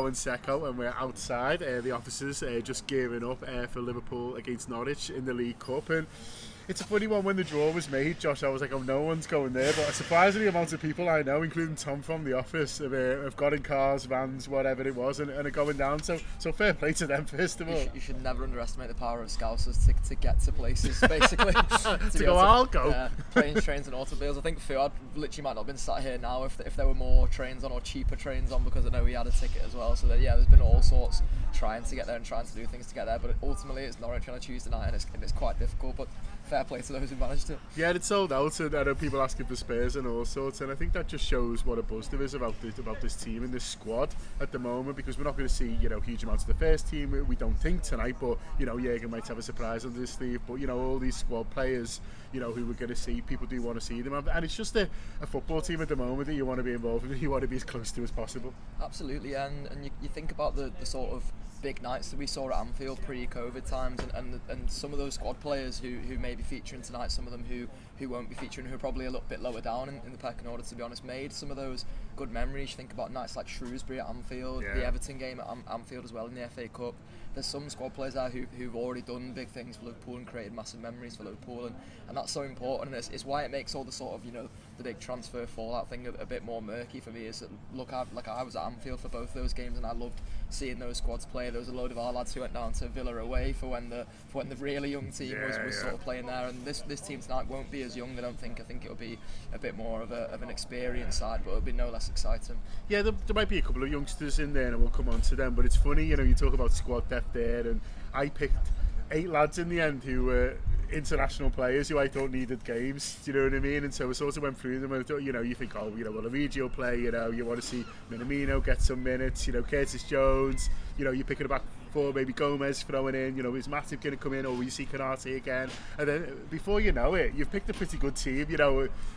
And Secco, and we're outside the offices just gearing up for Liverpool against Norwich in the League Cup. And it's a funny one. When the draw was made, Josh, I was like, oh, no one's going there. But a surprisingly amount of people I know, including Tom from the office, have got in cars, vans, whatever it was, and are going down. So fair play to them, first of all. You should never underestimate the power of Scousers to get to places, basically. I'll go. Planes, trains and automobiles. I think Fuad literally might not have been sat here now if there were more trains on or cheaper trains on, because I know he had a ticket as well. So there's been all sorts trying to get there and trying to do things to get there. But ultimately it's Norwich on a Tuesday night, and it's quite difficult. But fair play to those who managed to. Yeah, it's sold out, and I know people asking for spares and all sorts, and I think that just shows what a buzz there is about this team and this squad at the moment, because we're not going to see huge amounts of the first team, we don't think tonight, but Jürgen might have a surprise under his sleeve, but all these squad players who we're going to see, people do want to see them, and it's just a football team at the moment that you want to be involved in, you want to be as close to as possible. Absolutely, and you think about the sort of big nights that we saw at Anfield pre-COVID times, and some of those squad players who may be featuring tonight, some of them who won't be featuring, who are probably a little bit lower down in the pecking order, to be honest, made some of those good memories. You think about nights like Shrewsbury at Anfield, the Everton game at Anfield as well in the FA Cup. There's some squad players there who've already done big things for Liverpool and created massive memories for Liverpool, and that's so important, and it's why it makes all the sort of the big transfer fallout thing a bit more murky for me. Is that I was at Anfield for both those games, and I loved seeing those squads play. There was a load of our lads who went down to Villa away for when the really young team was sort of playing there, and this team tonight won't be as young. I think it'll be a bit more of an experienced side, but it'll be no less exciting. Yeah, there might be a couple of youngsters in there, and we'll come on to them. But it's funny, you talk about squad depth there, and I picked 8 lads in the end who were international players who I thought needed games. Do you know what I mean? And so I sort of went through them, and you think, will Origi play? You want to see Minamino get some minutes. Curtis Jones. You're picking about 4, maybe Gomez throwing in. Is Matip going to come in, or will you see Canate again? And then before you know it, you've picked a pretty good team.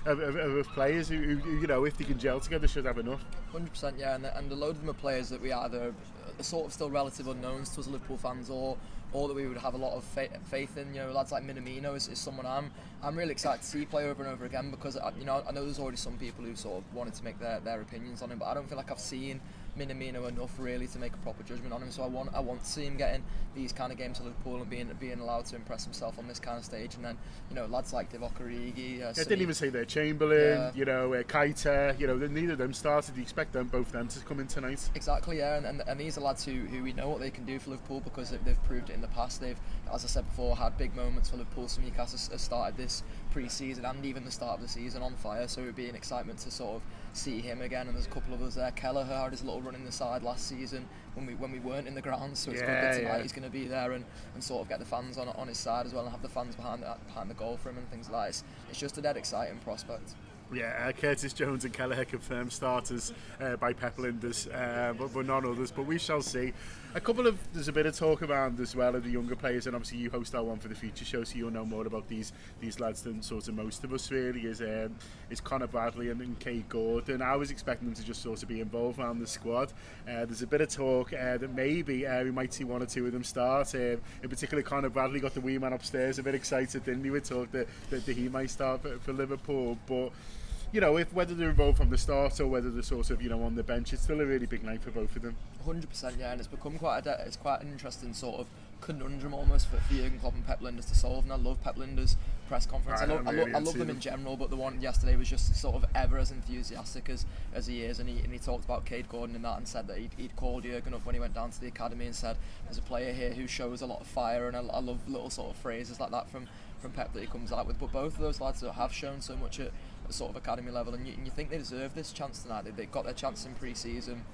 Of players who if they can gel together, should have enough. 100%, yeah, and a load of them are players that we either are sort of still relative unknowns to us Liverpool fans, or that we would have a lot of faith in. Lads like Minamino is someone I'm really excited to see play over and over again, because I know there's already some people who sort of wanted to make their opinions on him, but I don't feel like I've seen Minamino enough really to make a proper judgment on him. So I want to see him getting these kind of games to Liverpool and being allowed to impress himself on this kind of stage. And then lads like Divock Origi, I didn't even say there, Chamberlain, Keita, neither of them started. You expect both of them to come in tonight? Exactly, yeah, and these are lads who we know what they can do for Liverpool, because they've proved it in the past. They've, as I said before, had big moments for Liverpool. Simikas has started this pre-season and even the start of the season on fire, so it would be an excitement to sort of see him again. And there's a couple of others there. Kelleher had his little run in the side last season when we weren't in the ground, so it's good that tonight he's going to be there and sort of get the fans on his side as well, and have the fans behind the goal for him and things like that. It's just a dead exciting prospect. Yeah, Curtis Jones and Kelleher confirmed starters by Pep Linders, but none others. But we shall see. There's a bit of talk around as well of the younger players, and obviously you host our one for the future show, so you'll know more about these lads than sort of most of us really. Is Connor Bradley and Cade Gordon. I was expecting them to just sort of be involved around the squad. There's a bit of talk that maybe we might see 1 or 2 of them start. In particular, Connor Bradley got the wee man upstairs a bit excited, didn't he? We talked that he might start for Liverpool, but if whether they're involved from the start or whether they're sort of on the bench, it's still a really big night for both of them. 100%, yeah, and it's become quite an interesting sort of conundrum almost for Jürgen Klopp and Pep Linders to solve. And I love Pep Linders' press conference. I love them in general, but the one yesterday was just sort of ever as enthusiastic as he is, and he talked about Cade Gordon in that, and said that he'd called Jürgen up when he went down to the academy and said, there's a player here who shows a lot of fire, and I love little sort of phrases like that from Pep that he comes out with. But both of those lads that have shown so much at sort of academy level, and you think they deserve this chance tonight. They got their chance in pre-season.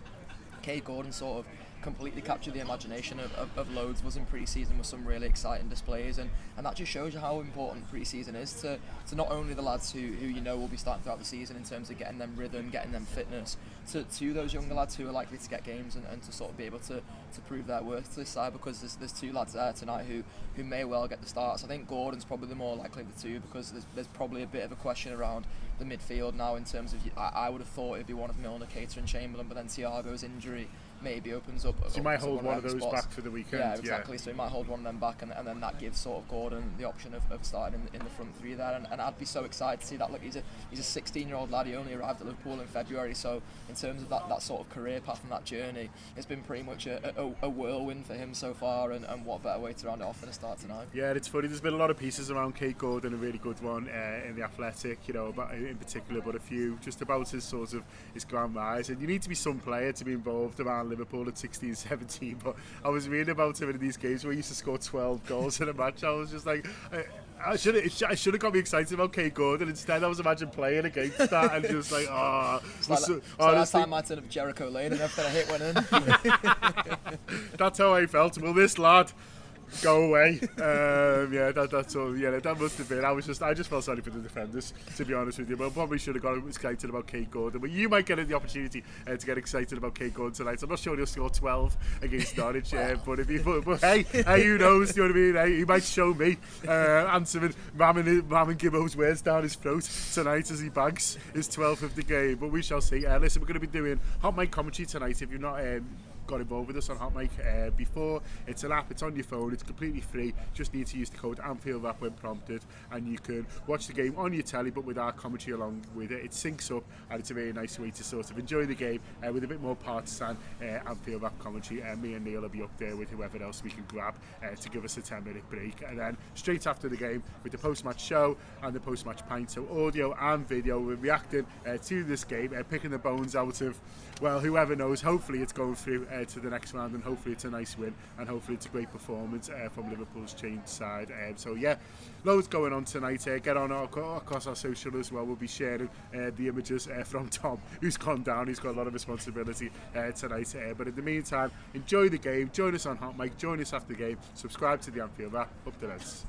Cade Gordon sort of completely captured the imagination of loads was in pre-season with some really exciting displays, and that just shows you how important pre-season is to not only the lads who will be starting throughout the season in terms of getting them rhythm, getting them fitness, to those younger lads who are likely to get games and to sort of be able to prove their worth to this side, because there's 2 lads there tonight who may well get the starts. I think Gordon's probably the more likely of the 2, because there's probably a bit of a question around the midfield now in terms of, I would have thought it'd be one of Milner, Keita and Chamberlain, but then Thiago's injury maybe opens up. So you might hold one of them those spots back for the weekend. Yeah, exactly. So he might hold one of them back, and then that gives sort of Gordon the option of starting in the front three there. And I'd be so excited to see that. Look, he's a 16-year-old lad. He only arrived at Liverpool in February. So in terms of that sort of career path and that journey, it's been pretty much a whirlwind for him so far. And what better way to round it off than a start tonight? Yeah, it's funny. There's been a lot of pieces around Kate Gordon, a really good one in the Athletic, you know, about, in particular, but a few just about his sort of his grand rise. And you need to be some player to be involved around Liverpool at 16, 17. But I was reading about him in these games where he used to score 12 goals in a match. I was just like, I should have got me excited about Kate Gordon. Instead, I was imagining playing against that and just like, last time I turned up Jericho Lane and after a hit went in. That's how I felt. Will this lad go away? That's all. Yeah, that must have been. I just felt sorry for the defenders, to be honest with you. But probably should have got excited about Kate Gordon. But you might get the opportunity to get excited about Kate Gordon tonight. I'm not sure he'll score 12 against Norwich, but if hey, who knows? You know what I mean? Hey, he might show me answering ramming Gibbo's words down his throat tonight as he bags his 12th of the game. But we shall see. Listen, we're going to be doing hot mic commentary tonight. If you're not got involved with us on Hot Mic before, it's an app, it's on your phone, it's completely free. Just need to use the code Anfield Wrap when prompted, and you can watch the game on your telly but with our commentary along with it. It syncs up, and it's a very nice way to sort of enjoy the game with a bit more partisan Anfield Wrap commentary. Me and Neil will be up there with whoever else we can grab to give us a 10-minute break, and then straight after the game with the post-match show and the post-match pint, so audio and video. We're reacting to this game, picking the bones out of, well, whoever knows. Hopefully it's going through to the next round, and hopefully it's a nice win, and hopefully it's a great performance from Liverpool's changed side. So yeah, loads going on tonight. Get on across our social as well. We'll be sharing the images from Tom, who's gone down. He's got a lot of responsibility tonight. But in the meantime, enjoy the game. Join us on Hot Mic. Join us after the game. Subscribe to the Anfield Wrap. Up the Reds.